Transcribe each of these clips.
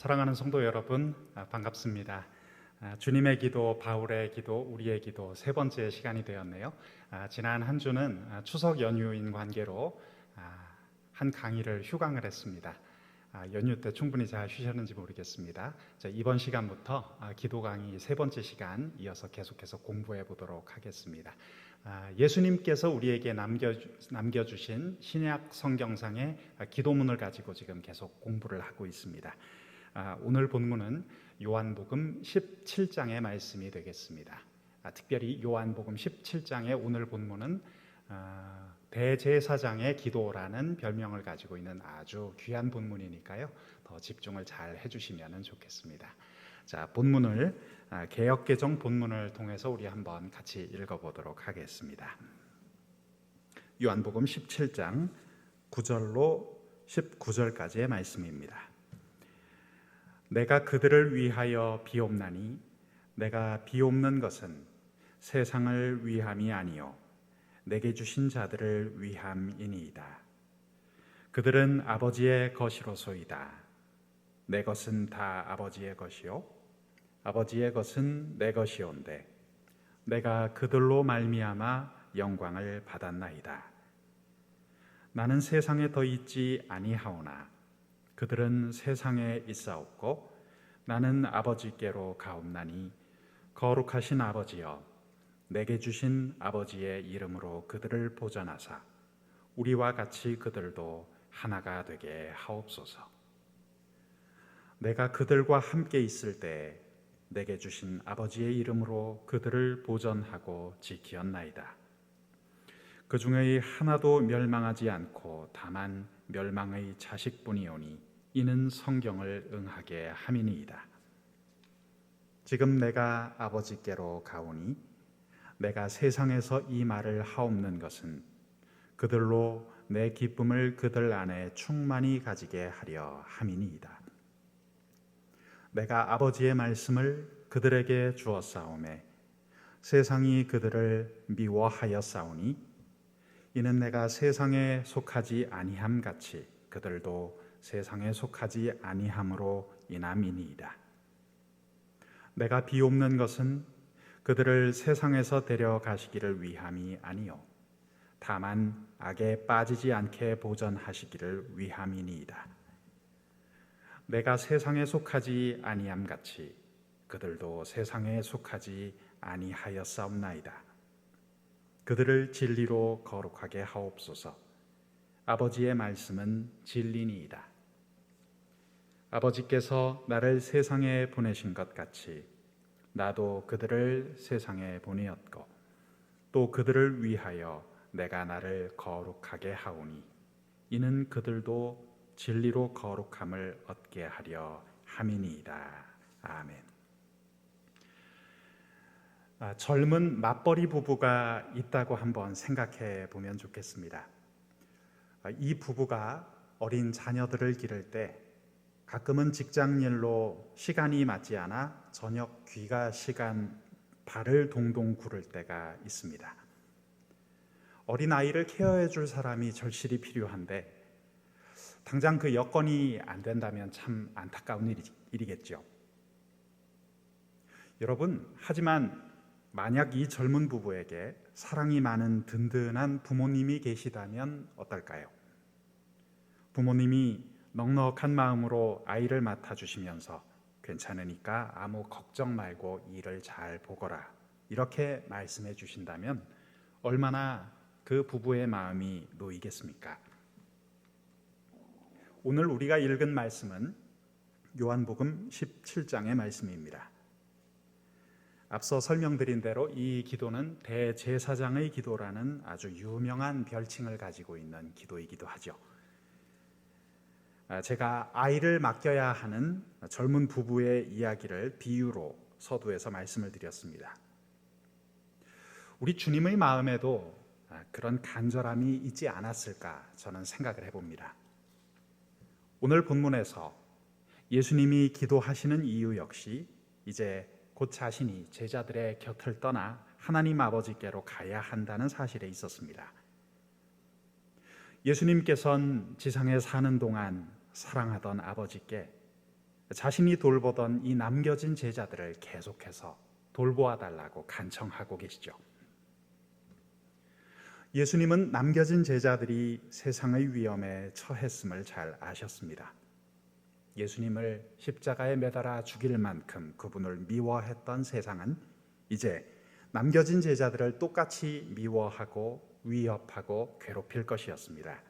사랑하는 성도 여러분, 반갑습니다. 주님의 기도, 바울의 기도, 우리의 기도 세 번째 시간이 되었네요. 지난 한 주는 추석 연휴인 관계로 한 강의를 휴강을 했습니다. 연휴 때 충분히 잘 쉬셨는지 모르겠습니다. 이번 시간부터 기도 강의 세 번째 시간 이어서 계속해서 공부해 보도록 하겠습니다. 예수님께서 우리에게 남겨주신 신약 성경상의 기도문을 가지고 지금 계속 공부를 하고 있습니다. 오늘 본문은 요한복음 17장의 말씀이 되겠습니다. 특별히 요한복음 17장의 오늘 본문은 대제사장의 기도라는 별명을 가지고 있는 아주 귀한 본문이니까요. 더 집중을 잘 해주시면 좋겠습니다. 자, 본문을 개역개정 본문을 통해서 우리 한번 같이 읽어보도록 하겠습니다. 요한복음 17장 9절로 19절까지의 말씀입니다. 내가 그들을 위하여 비옵나니 내가 비옵는 것은 세상을 위함이 아니요 내게 주신 자들을 위함이니이다. 그들은 아버지의 것이로소이다. 내 것은 다 아버지의 것이요 아버지의 것은 내 것이온데 내가 그들로 말미암아 영광을 받았나이다. 나는 세상에 더 있지 아니하오나 그들은 세상에 있사옵고 나는 아버지께로 가옵나니 거룩하신 아버지여 내게 주신 아버지의 이름으로 그들을 보전하사 우리와 같이 그들도 하나가 되게 하옵소서. 내가 그들과 함께 있을 때 내게 주신 아버지의 이름으로 그들을 보전하고 지키었나이다. 그 중의 하나도 멸망하지 않고 다만 멸망의 자식뿐이오니 이는 성경을 응하게 함이니이다. 지금 내가 아버지께로 가오니 내가 세상에서 이 말을 하옵는 것은 그들로 내 기쁨을 그들 안에 충만히 가지게 하려 함이니이다. 내가 아버지의 말씀을 그들에게 주었사오매 세상이 그들을 미워하였사오니 이는 내가 세상에 속하지 아니함 같이 그들도 세상에 속하지 아니함으로 인함이니이다. 내가 비옵는 것은 그들을 세상에서 데려가시기를 위함이 아니요 다만 악에 빠지지 않게 보전하시기를 위함이니이다. 내가 세상에 속하지 아니함 같이 그들도 세상에 속하지 아니하였사옵나이다. 그들을 진리로 거룩하게 하옵소서. 아버지의 말씀은 진리니이다. 아버지께서 나를 세상에 보내신 것 같이 나도 그들을 세상에 보내었고 또 그들을 위하여 내가 나를 거룩하게 하오니 이는 그들도 진리로 거룩함을 얻게 하려 함이니이다. 아멘. 젊은 맞벌이 부부가 있다고 한번 생각해 보면 좋겠습니다. 이 부부가 어린 자녀들을 기를 때 가끔은 직장일로 시간이 맞지 않아 저녁 귀가 시간 발을 동동 구를 때가 있습니다. 어린아이를 케어해 줄 사람이 절실히 필요한데 당장 그 여건이 안 된다면 참 안타까운 일이겠죠. 여러분, 하지만 만약 이 젊은 부부에게 사랑이 많은 든든한 부모님이 계시다면 어떨까요? 부모님이 넉넉한 마음으로 아이를 맡아주시면서 괜찮으니까 아무 걱정 말고 일을 잘 보거라 이렇게 말씀해 주신다면 얼마나 그 부부의 마음이 놓이겠습니까? 오늘 우리가 읽은 말씀은 요한복음 17장의 말씀입니다. 앞서 설명드린 대로 이 기도는 대제사장의 기도라는 아주 유명한 별칭을 가지고 있는 기도이기도 하죠. 제가 아이를 맡겨야 하는 젊은 부부의 이야기를 비유로 서두에서 말씀을 드렸습니다. 우리 주님의 마음에도 그런 간절함이 있지 않았을까 저는 생각을 해봅니다. 오늘 본문에서 예수님이 기도하시는 이유 역시 이제 곧 자신이 제자들의 곁을 떠나 하나님 아버지께로 가야 한다는 사실에 있었습니다. 예수님께서는 지상에 사는 동안 사랑하던 아버지께 자신이 돌보던 이 남겨진 제자들을 계속해서 돌보아 달라고 간청하고 계시죠. 예수님은 남겨진 제자들이 세상의 위험에 처했음을 잘 아셨습니다. 예수님을 십자가에 매달아 죽일 만큼 그분을 미워했던 세상은 이제 남겨진 제자들을 똑같이 미워하고 위협하고 괴롭힐 것이었습니다.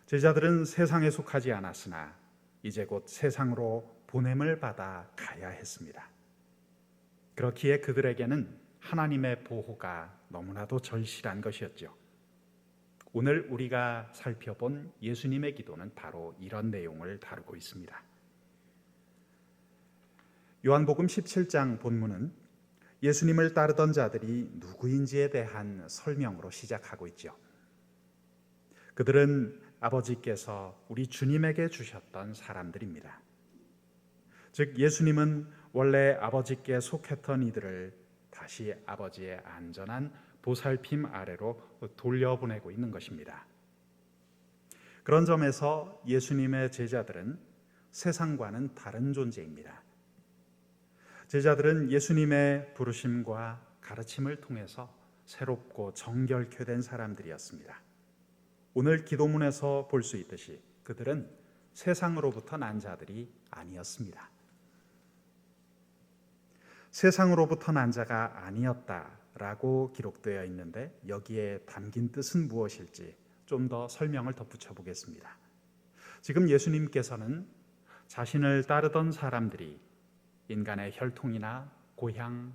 제자들은 세상에 속하지 않았으나 이제 곧 세상으로 보냄을 받아 가야 했습니다. 그렇기에 그들에게는 하나님의 보호가 너무나도 절실한 것이었죠. 오늘 우리가 살펴본 예수님의 기도는 바로 이런 내용을 다루고 있습니다. 요한복음 17장 본문은 예수님을 따르던 자들이 누구인지에 대한 설명으로 시작하고 있죠. 그들은 아버지께서 우리 주님에게 주셨던 사람들입니다. 즉 예수님은 원래 아버지께 속했던 이들을 다시 아버지의 안전한 보살핌 아래로 돌려보내고 있는 것입니다. 그런 점에서 예수님의 제자들은 세상과는 다른 존재입니다. 제자들은 예수님의 부르심과 가르침을 통해서 새롭고 정결케 된 사람들이었습니다. 오늘 기도문에서 볼 수 있듯이 그들은 세상으로부터 난 자들이 아니었습니다. 세상으로부터 난 자가 아니었다라고 기록되어 있는데 여기에 담긴 뜻은 무엇일지 좀 더 설명을 덧붙여 보겠습니다. 지금 예수님께서는 자신을 따르던 사람들이 인간의 혈통이나 고향,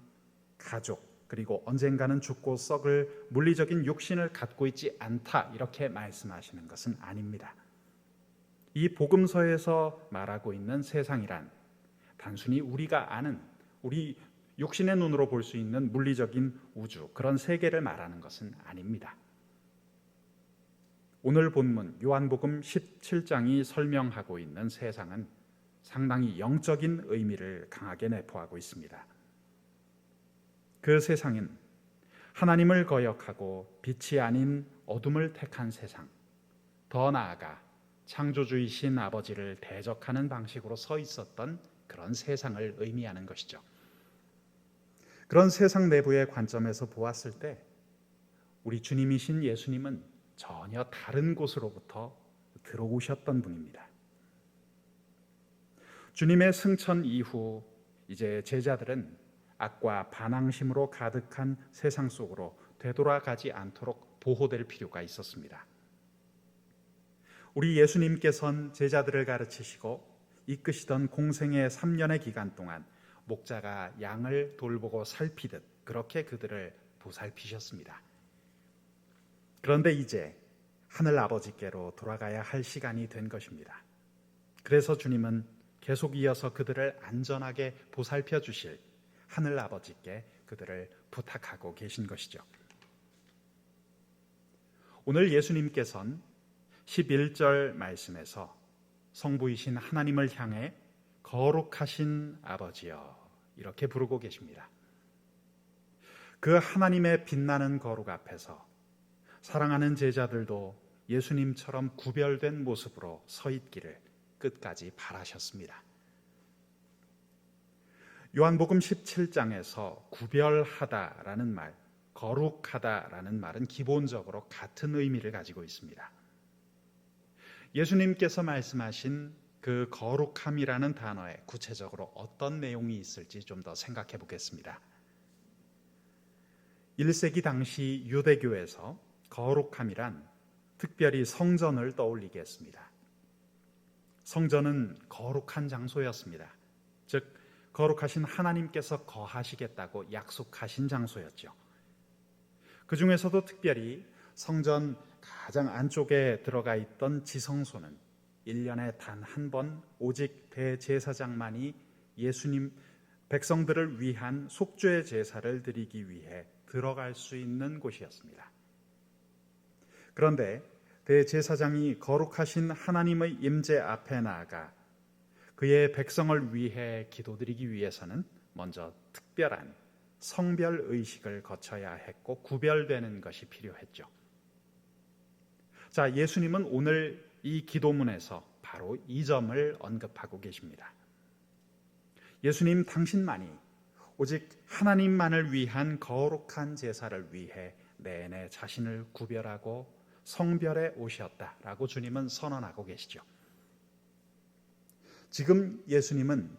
가족, 그리고 언젠가는 죽고 썩을 물리적인 육신을 갖고 있지 않다 이렇게 말씀하시는 것은 아닙니다. 이 복음서에서 말하고 있는 세상이란 단순히 우리가 아는 우리 육신의 눈으로 볼 수 있는 물리적인 우주, 그런 세계를 말하는 것은 아닙니다. 오늘 본문 요한복음 17장이 설명하고 있는 세상은 상당히 영적인 의미를 강하게 내포하고 있습니다. 그 세상은 하나님을 거역하고 빛이 아닌 어둠을 택한 세상, 더 나아가 창조주이신 아버지를 대적하는 방식으로 서 있었던 그런 세상을 의미하는 것이죠. 그런 세상 내부의 관점에서 보았을 때 우리 주님이신 예수님은 전혀 다른 곳으로부터 들어오셨던 분입니다. 주님의 승천 이후 이제 제자들은 악과 반항심으로 가득한 세상 속으로 되돌아가지 않도록 보호될 필요가 있었습니다. 우리 예수님께서는 제자들을 가르치시고 이끄시던 공생의 3년의 기간 동안 목자가 양을 돌보고 살피듯 그렇게 그들을 보살피셨습니다. 그런데 이제 하늘 아버지께로 돌아가야 할 시간이 된 것입니다. 그래서 주님은 계속 이어서 그들을 안전하게 보살펴 주실 하늘 아버지께 그들을 부탁하고 계신 것이죠. 오늘 예수님께서는 11절 말씀에서 성부이신 하나님을 향해 거룩하신 아버지여 이렇게 부르고 계십니다. 그 하나님의 빛나는 거룩 앞에서 사랑하는 제자들도 예수님처럼 구별된 모습으로 서 있기를 끝까지 바라셨습니다. 요한복음 17장에서 구별하다라는 말, 거룩하다라는 말은 기본적으로 같은 의미를 가지고 있습니다. 예수님께서 말씀하신 그 거룩함이라는 단어에 구체적으로 어떤 내용이 있을지 좀 더 생각해 보겠습니다. 1세기 당시 유대교에서 거룩함이란 특별히 성전을 떠올리게 했습니다. 성전은 거룩한 장소였습니다. 즉 거룩하신 하나님께서 거하시겠다고 약속하신 장소였죠. 그 중에서도 특별히 성전 가장 안쪽에 들어가 있던 지성소는 1년에 단 한 번 오직 대제사장만이 예수님 백성들을 위한 속죄 제사를 드리기 위해 들어갈 수 있는 곳이었습니다. 그런데 대제사장이 거룩하신 하나님의 임재 앞에 나아가 그의 백성을 위해 기도드리기 위해서는 먼저 특별한 성별 의식을 거쳐야 했고 구별되는 것이 필요했죠. 자, 예수님은 오늘 이 기도문에서 바로 이 점을 언급하고 계십니다. 예수님 당신만이 오직 하나님만을 위한 거룩한 제사를 위해 내내 자신을 구별하고 성별해 오셨다라고 주님은 선언하고 계시죠. 지금 예수님은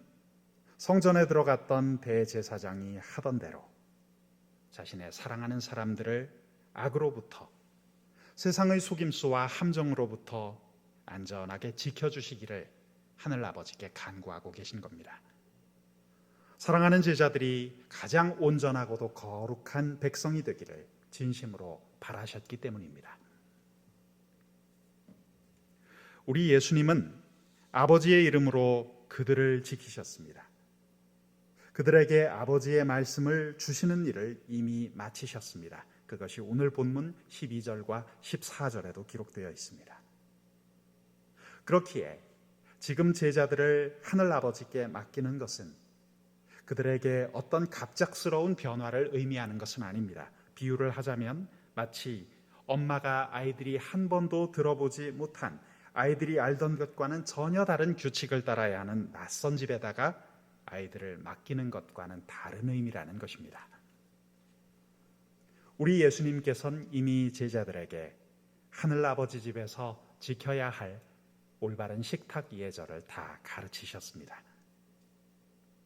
성전에 들어갔던 대제사장이 하던 대로 자신의 사랑하는 사람들을 악으로부터, 세상의 속임수와 함정으로부터 안전하게 지켜주시기를 하늘 아버지께 간구하고 계신 겁니다. 사랑하는 제자들이 가장 온전하고도 거룩한 백성이 되기를 진심으로 바라셨기 때문입니다. 우리 예수님은 아버지의 이름으로 그들을 지키셨습니다. 그들에게 아버지의 말씀을 주시는 일을 이미 마치셨습니다. 그것이 오늘 본문 12절과 14절에도 기록되어 있습니다. 그렇기에 지금 제자들을 하늘 아버지께 맡기는 것은 그들에게 어떤 갑작스러운 변화를 의미하는 것은 아닙니다. 비유를 하자면 마치 엄마가 아이들이 한 번도 들어보지 못한, 아이들이 알던 것과는 전혀 다른 규칙을 따라야 하는 낯선 집에다가 아이들을 맡기는 것과는 다른 의미라는 것입니다. 우리 예수님께서는 이미 제자들에게 하늘아버지 집에서 지켜야 할 올바른 식탁 예절을 다 가르치셨습니다.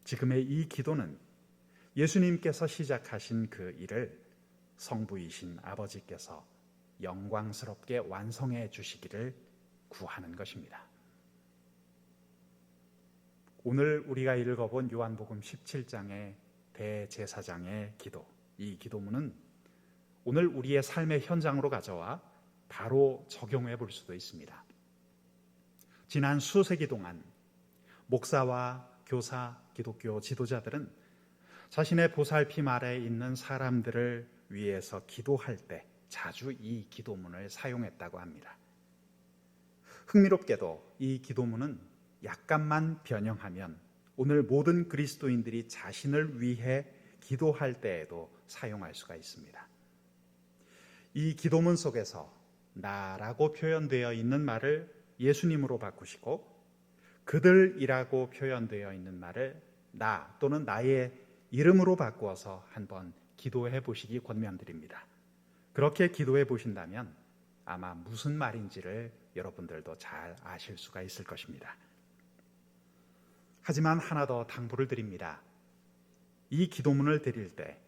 지금의 이 기도는 예수님께서 시작하신 그 일을 성부이신 아버지께서 영광스럽게 완성해 주시기를 구하는 것입니다. 오늘 우리가 읽어본 요한복음 17장의 대제사장의 기도, 이 기도문은 오늘 우리의 삶의 현장으로 가져와 바로 적용해 볼 수도 있습니다. 지난 수세기 동안 목사와 교사, 기독교 지도자들은 자신의 보살핌 아래에 있는 사람들을 위해서 기도할 때 자주 이 기도문을 사용했다고 합니다. 흥미롭게도 이 기도문은 약간만 변형하면 오늘 모든 그리스도인들이 자신을 위해 기도할 때에도 사용할 수가 있습니다. 이 기도문 속에서 나라고 표현되어 있는 말을 예수님으로 바꾸시고 그들이라고 표현되어 있는 말을 나 또는 나의 이름으로 바꾸어서 한번 기도해 보시기 권면드립니다. 그렇게 기도해 보신다면 아마 무슨 말인지를 여러분들도 잘 아실 수가 있을 것입니다. 하지만 하나 더 당부를 드립니다. 이 기도문을 드릴 때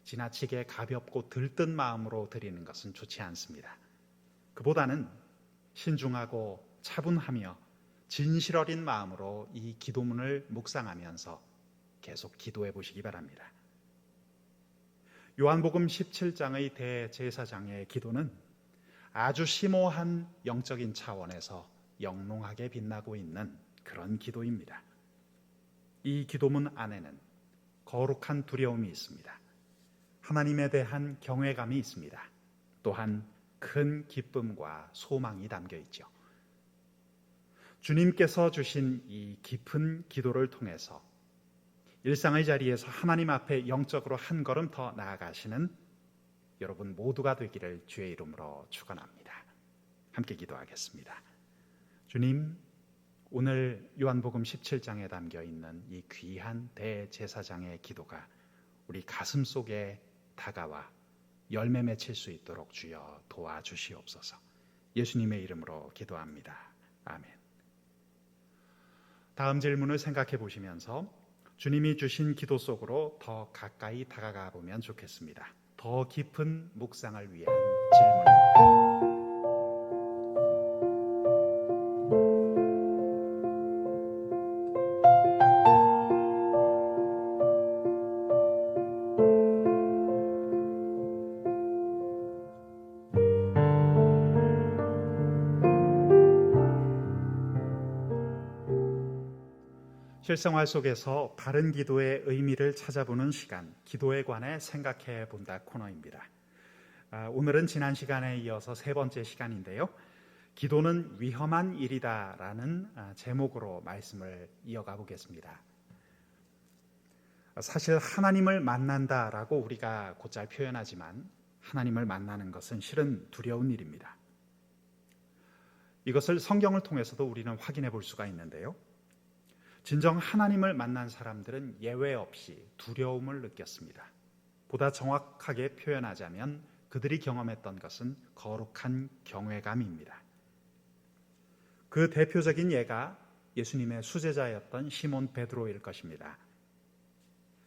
지나치게 가볍고 들뜬 마음으로 드리는 것은 좋지 않습니다. 그보다는 신중하고 차분하며 진실 어린 마음으로 이 기도문을 묵상하면서 계속 기도해 보시기 바랍니다. 요한복음 17장의 대제사장의 기도는 아주 심오한 영적인 차원에서 영롱하게 빛나고 있는 그런 기도입니다. 이 기도문 안에는 거룩한 두려움이 있습니다. 하나님에 대한 경외감이 있습니다. 또한 큰 기쁨과 소망이 담겨 있죠. 주님께서 주신 이 깊은 기도를 통해서 일상의 자리에서 하나님 앞에 영적으로 한 걸음 더 나아가시는 여러분 모두가 되기를 주의 이름으로 축원합니다. 함께 기도하겠습니다. 주님, 오늘 요한복음 17장에 담겨 있는 이 귀한 대제사장의 기도가 우리 가슴 속에 다가와 열매 맺힐 수 있도록 주여 도와주시옵소서. 예수님의 이름으로 기도합니다. 아멘. 다음 질문을 생각해 보시면서 주님이 주신 기도 속으로 더 가까이 다가가 보면 좋겠습니다. 더 깊은 묵상을 위한 질문입니다. 실생활 속에서 바른 기도의 의미를 찾아보는 시간, 기도에 관해 생각해 본다 코너입니다. 오늘은 지난 시간에 이어서 세 번째 시간인데요. 기도는 위험한 일이다라는 제목으로 말씀을 이어가 보겠습니다. 사실 하나님을 만난다라고 우리가 곧잘 표현하지만 하나님을 만나는 것은 실은 두려운 일입니다. 이것을 성경을 통해서도 우리는 확인해 볼 수가 있는데요. 진정 하나님을 만난 사람들은 예외 없이 두려움을 느꼈습니다. 보다 정확하게 표현하자면 그들이 경험했던 것은 거룩한 경외감입니다. 그 대표적인 예가 예수님의 수제자였던 시몬 베드로일 것입니다.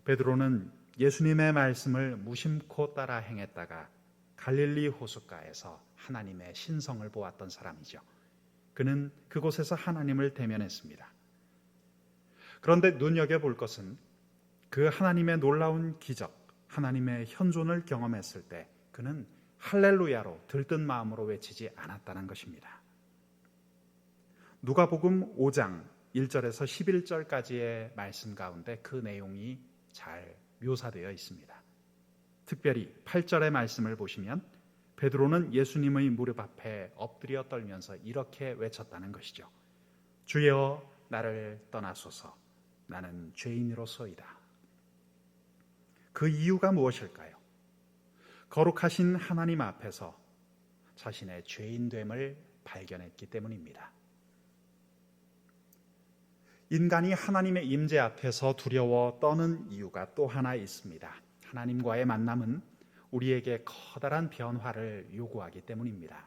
베드로는 예수님의 말씀을 무심코 따라 행했다가 갈릴리 호숫가에서 하나님의 신성을 보았던 사람이죠. 그는 그곳에서 하나님을 대면했습니다. 그런데 눈여겨볼 것은 그 하나님의 놀라운 기적, 하나님의 현존을 경험했을 때 그는 할렐루야로 들뜬 마음으로 외치지 않았다는 것입니다. 누가복음 5장 1절에서 11절까지의 말씀 가운데 그 내용이 잘 묘사되어 있습니다. 특별히 8절의 말씀을 보시면 베드로는 예수님의 무릎 앞에 엎드려 떨면서 이렇게 외쳤다는 것이죠. 주여 나를 떠나소서, 나는 죄인으로소이다. 그 이유가 무엇일까요? 거룩하신 하나님 앞에서 자신의 죄인됨을 발견했기 때문입니다. 인간이 하나님의 임재 앞에서 두려워 떠는 이유가 또 하나 있습니다. 하나님과의 만남은 우리에게 커다란 변화를 요구하기 때문입니다.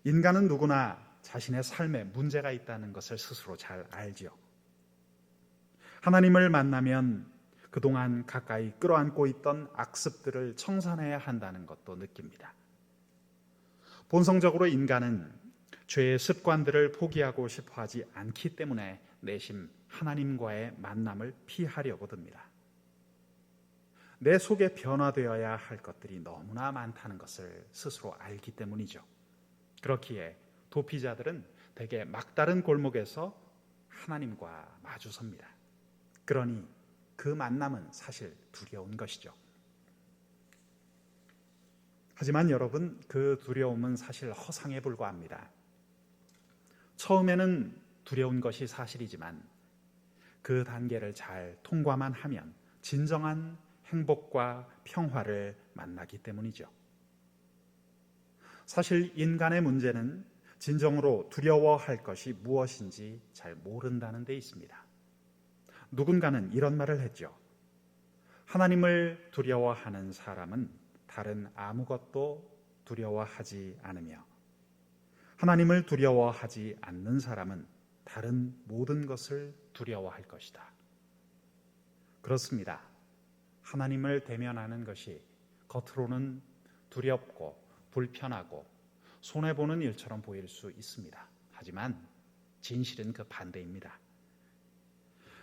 인간은 누구나 자신의 삶에 문제가 있다는 것을 스스로 잘 알지요. 하나님을 만나면 그동안 가까이 끌어안고 있던 악습들을 청산해야 한다는 것도 느낍니다. 본성적으로 인간은 죄의 습관들을 포기하고 싶어 하지 않기 때문에 내심 하나님과의 만남을 피하려고 듭니다. 내 속에 변화되어야 할 것들이 너무나 많다는 것을 스스로 알기 때문이죠. 그렇기에 도피자들은 대개 막다른 골목에서 하나님과 마주섭니다. 그러니 그 만남은 사실 두려운 것이죠. 하지만 여러분, 그 두려움은 사실 허상에 불과합니다. 처음에는 두려운 것이 사실이지만 그 단계를 잘 통과만 하면 진정한 행복과 평화를 만나기 때문이죠. 사실 인간의 문제는 진정으로 두려워할 것이 무엇인지 잘 모른다는 데 있습니다. 누군가는 이런 말을 했죠. 하나님을 두려워하는 사람은 다른 아무것도 두려워하지 않으며 하나님을 두려워하지 않는 사람은 다른 모든 것을 두려워할 것이다. 그렇습니다. 하나님을 대면하는 것이 겉으로는 두렵고 불편하고 손해보는 일처럼 보일 수 있습니다. 하지만 진실은 그 반대입니다.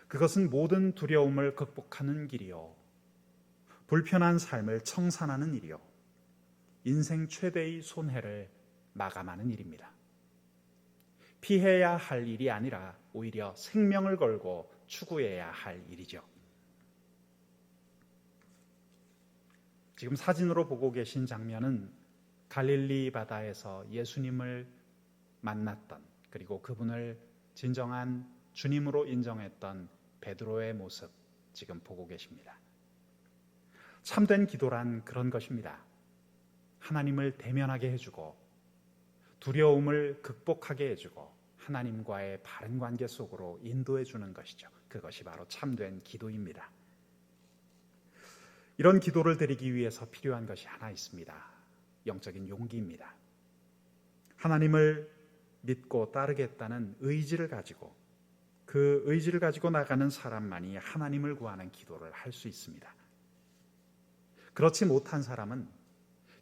그것은 모든 두려움을 극복하는 길이요, 불편한 삶을 청산하는 일이요, 인생 최대의 손해를 마감하는 일입니다. 피해야 할 일이 아니라 오히려 생명을 걸고 추구해야 할 일이죠. 지금 사진으로 보고 계신 장면은 갈릴리 바다에서 예수님을 만났던, 그리고 그분을 진정한 주님으로 인정했던 베드로의 모습 지금 보고 계십니다. 참된 기도란 그런 것입니다. 하나님을 대면하게 해주고 두려움을 극복하게 해주고 하나님과의 바른 관계 속으로 인도해 주는 것이죠. 그것이 바로 참된 기도입니다. 이런 기도를 드리기 위해서 필요한 것이 하나 있습니다. 영적인 용기입니다. 하나님을 믿고 따르겠다는 의지를 가지고, 그 의지를 가지고 나가는 사람만이 하나님을 구하는 기도를 할 수 있습니다. 그렇지 못한 사람은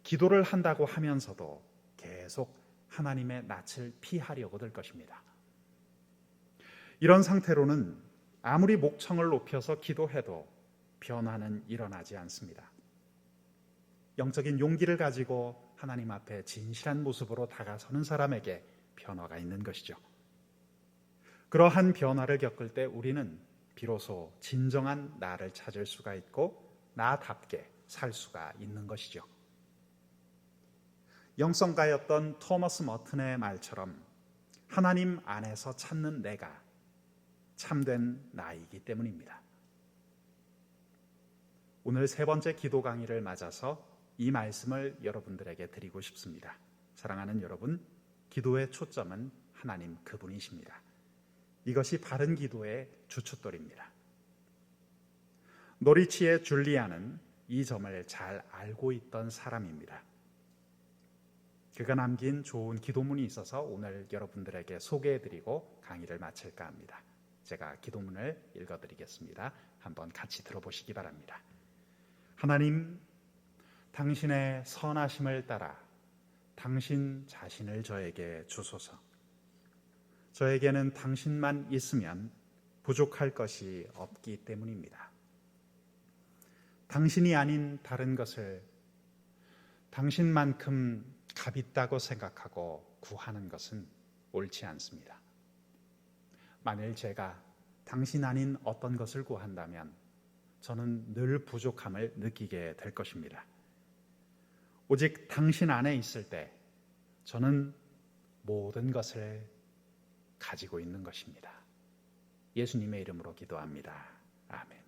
기도를 한다고 하면서도 계속 하나님의 낯을 피하려고 들 것입니다. 이런 상태로는 아무리 목청을 높여서 기도해도 변화는 일어나지 않습니다. 영적인 용기를 가지고 하나님 앞에 진실한 모습으로 다가서는 사람에게 변화가 있는 것이죠. 그러한 변화를 겪을 때 우리는 비로소 진정한 나를 찾을 수가 있고 나답게 살 수가 있는 것이죠. 영성가였던 토머스 머튼의 말처럼 하나님 안에서 찾는 내가 참된 나이기 때문입니다. 오늘 세 번째 기도 강의를 맞아서 이 말씀을 여러분들에게 드리고 싶습니다. 사랑하는 여러분, 기도의 초점은 하나님 그분이십니다. 이것이 바른 기도의 주춧돌입니다. 노리치의 줄리아는 이 점을 잘 알고 있던 사람입니다. 그가 남긴 좋은 기도문이 있어서 오늘 여러분들에게 소개해드리고 강의를 마칠까 합니다. 제가 기도문을 읽어드리겠습니다. 한번 같이 들어보시기 바랍니다. 하나님, 당신의 선하심을 따라 당신 자신을 저에게 주소서. 저에게는 당신만 있으면 부족할 것이 없기 때문입니다. 당신이 아닌 다른 것을 당신만큼 값 있다고 생각하고 구하는 것은 옳지 않습니다. 만일 제가 당신 아닌 어떤 것을 구한다면 저는 늘 부족함을 느끼게 될 것입니다. 오직 당신 안에 있을 때 저는 모든 것을 가지고 있는 것입니다. 예수님의 이름으로 기도합니다. 아멘.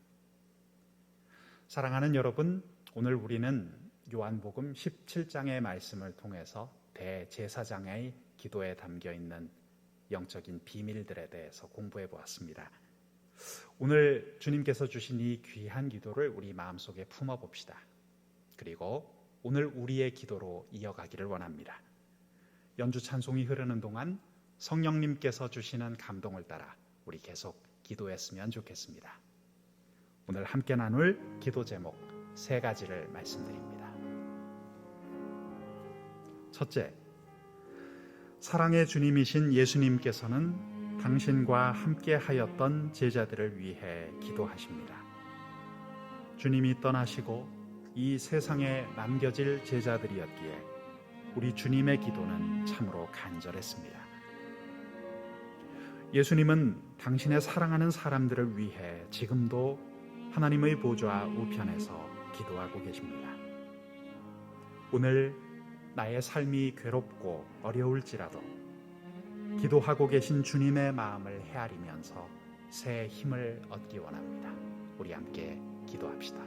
사랑하는 여러분, 오늘 우리는 요한복음 17장의 말씀을 통해서 대제사장의 기도에 담겨 있는 영적인 비밀들에 대해서 공부해 보았습니다. 오늘 주님께서 주신 이 귀한 기도를 우리 마음속에 품어봅시다. 그리고 오늘 우리의 기도로 이어가기를 원합니다. 연주 찬송이 흐르는 동안 성령님께서 주시는 감동을 따라 우리 계속 기도했으면 좋겠습니다. 오늘 함께 나눌 기도 제목 3가지를 말씀드립니다. 첫째, 사랑의 주님이신 예수님께서는 당신과 함께 하였던 제자들을 위해 기도하십니다. 주님이 떠나시고 이 세상에 남겨질 제자들이었기에 우리 주님의 기도는 참으로 간절했습니다. 예수님은 당신의 사랑하는 사람들을 위해 지금도 하나님의 보좌 우편에서 기도하고 계십니다. 오늘 나의 삶이 괴롭고 어려울지라도 기도하고 계신 주님의 마음을 헤아리면서 새 힘을 얻기 원합니다. 우리 함께 기도합시다.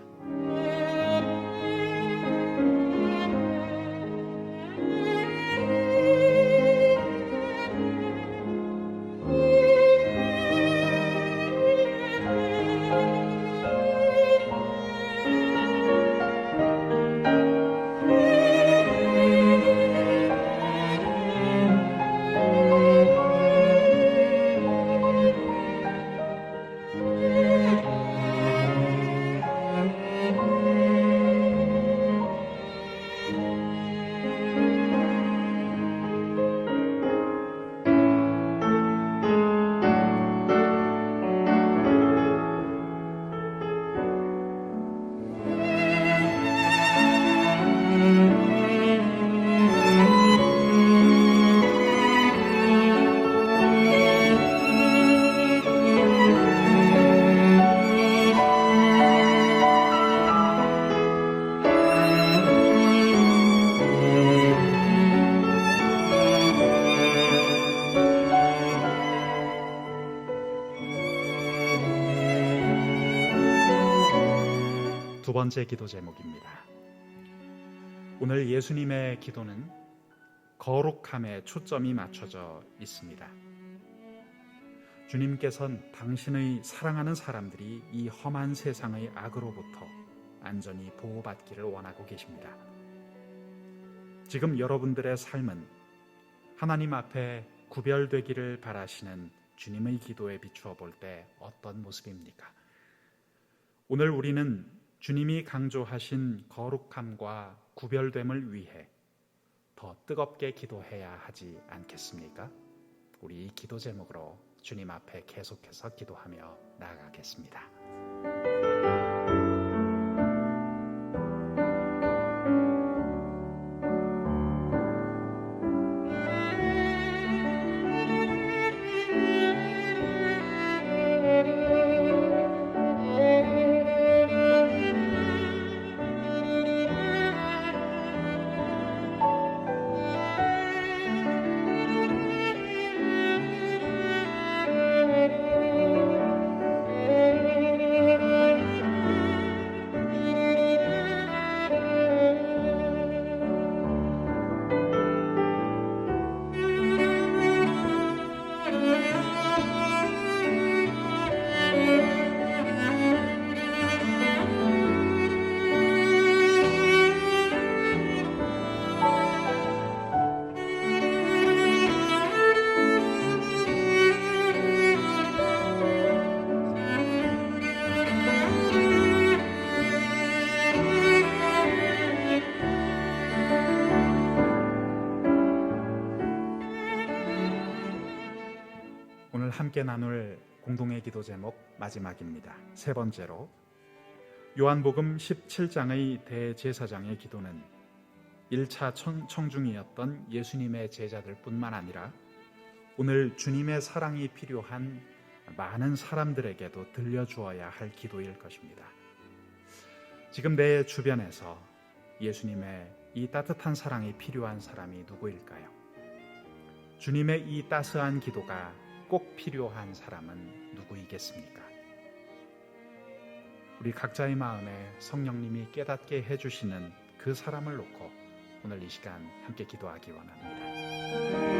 두 번째 기도 제목입니다. 오늘 예수님의 기도는 거룩함에 초점이 맞춰져 있습니다. 주님께서는 당신의 사랑하는 사람들이 이 험한 세상의 악으로부터 안전히 보호받기를 원하고 계십니다. 지금 여러분들의 삶은 하나님 앞에 구별되기를 바라시는 주님의 기도에 비추어 볼 때 어떤 모습입니까? 오늘 우리는 주님이 강조하신 거룩함과 구별됨을 위해 더 뜨겁게 기도해야 하지 않겠습니까? 우리 이 기도 제목으로 주님 앞에 계속해서 기도하며 나아가겠습니다. 함께 나눌 공동의 기도 제목 마지막입니다. 세 번째로 요한복음 17장의 대제사장의 기도는 1차 청중이었던 예수님의 제자들 뿐만 아니라 오늘 주님의 사랑이 필요한 많은 사람들에게도 들려주어야 할 기도일 것입니다. 지금 내 주변에서 예수님의 이 따뜻한 사랑이 필요한 사람이 누구일까요? 주님의 이 따스한 기도가 꼭 필요한 사람은 누구이겠습니까? 우리 각자의 마음에 성령님이 깨닫게 해주시는 그 사람을 놓고 오늘 이 시간 함께 기도하기 원합니다.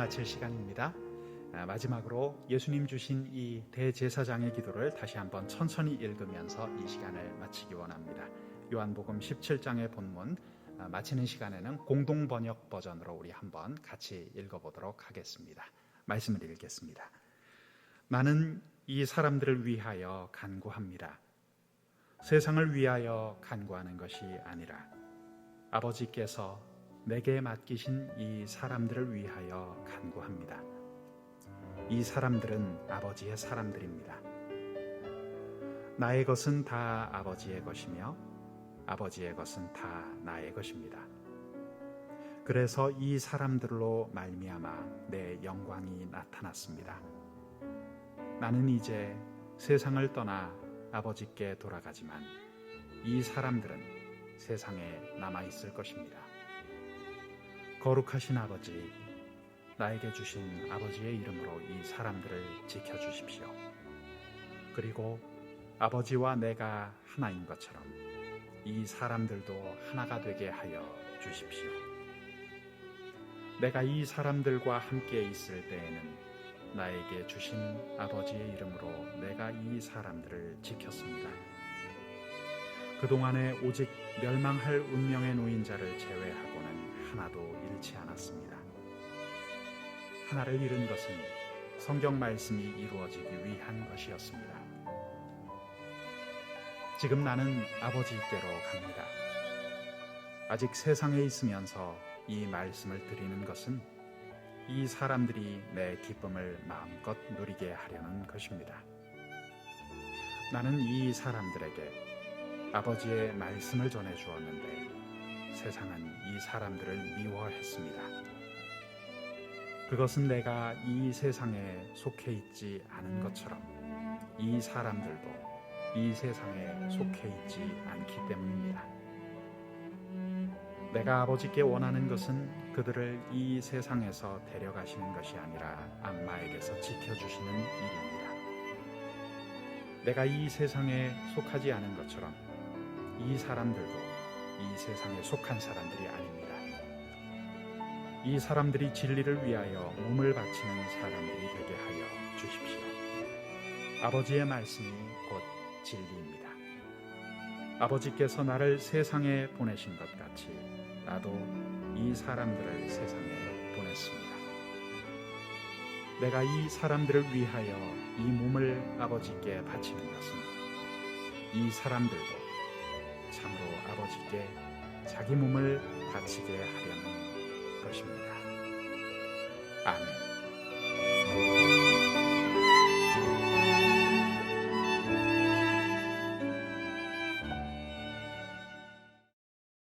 마칠 시간입니다. 마지막으로 예수님 주신 이 대제사장의 기도를 다시 한번 천천히 읽으면서 이 시간을 마치기 원합니다. 요한복음 17장의 본문 마치는 시간에는 공동번역 버전으로 우리 한번 같이 읽어보도록 하겠습니다. 말씀을 읽겠습니다. 나는 이 사람들을 위하여 간구합니다. 세상을 위하여 간구하는 것이 아니라 아버지께서 내게 맡기신 이 사람들을 위하여 간구합니다. 이 사람들은 아버지의 사람들입니다. 나의 것은 다 아버지의 것이며 아버지의 것은 다 나의 것입니다. 그래서 이 사람들로 말미암아 내 영광이 나타났습니다. 나는 이제 세상을 떠나 아버지께 돌아가지만 이 사람들은 세상에 남아있을 것입니다. 거룩하신 아버지, 나에게 주신 아버지의 이름으로 이 사람들을 지켜주십시오. 그리고 아버지와 내가 하나인 것처럼 이 사람들도 하나가 되게 하여 주십시오. 내가 이 사람들과 함께 있을 때에는 나에게 주신 아버지의 이름으로 내가 이 사람들을 지켰습니다. 그동안에 오직 멸망할 운명에 놓인 자를 제외하고는 하나도 잃지 않았습니다. 하나를 잃은 것은 성경 말씀이 이루어지기 위한 것이었습니다. 지금 나는 아버지께로 갑니다. 아직 세상에 있으면서 이 말씀을 드리는 것은 이 사람들이 내 기쁨을 마음껏 누리게 하려는 것입니다. 나는 이 사람들에게 아버지의 말씀을 전해 주었는데 세상은 이 사람들을 미워했습니다. 그것은 내가 이 세상에 속해 있지 않은 것처럼 이 사람들도 이 세상에 속해 있지 않기 때문입니다. 내가 아버지께 원하는 것은 그들을 이 세상에서 데려가시는 것이 아니라 악마에게서 지켜주시는 일입니다. 내가 이 세상에 속하지 않은 것처럼 이 사람들도 이 세상에 속한 사람들이 아닙니다. 이 사람들이 진리를 위하여 몸을 바치는 사람들이 되게 하여 주십시오. 아버지의 말씀이 곧 진리입니다. 아버지께서 나를 세상에 보내신 것 같이 나도 이 사람들을 세상에 보냈습니다. 내가 이 사람들을 위하여 이 몸을 아버지께 바치는 것은 이 사람들도 참으로 아버지께 자기 몸을 다치게 하려는 것입니다. 아멘.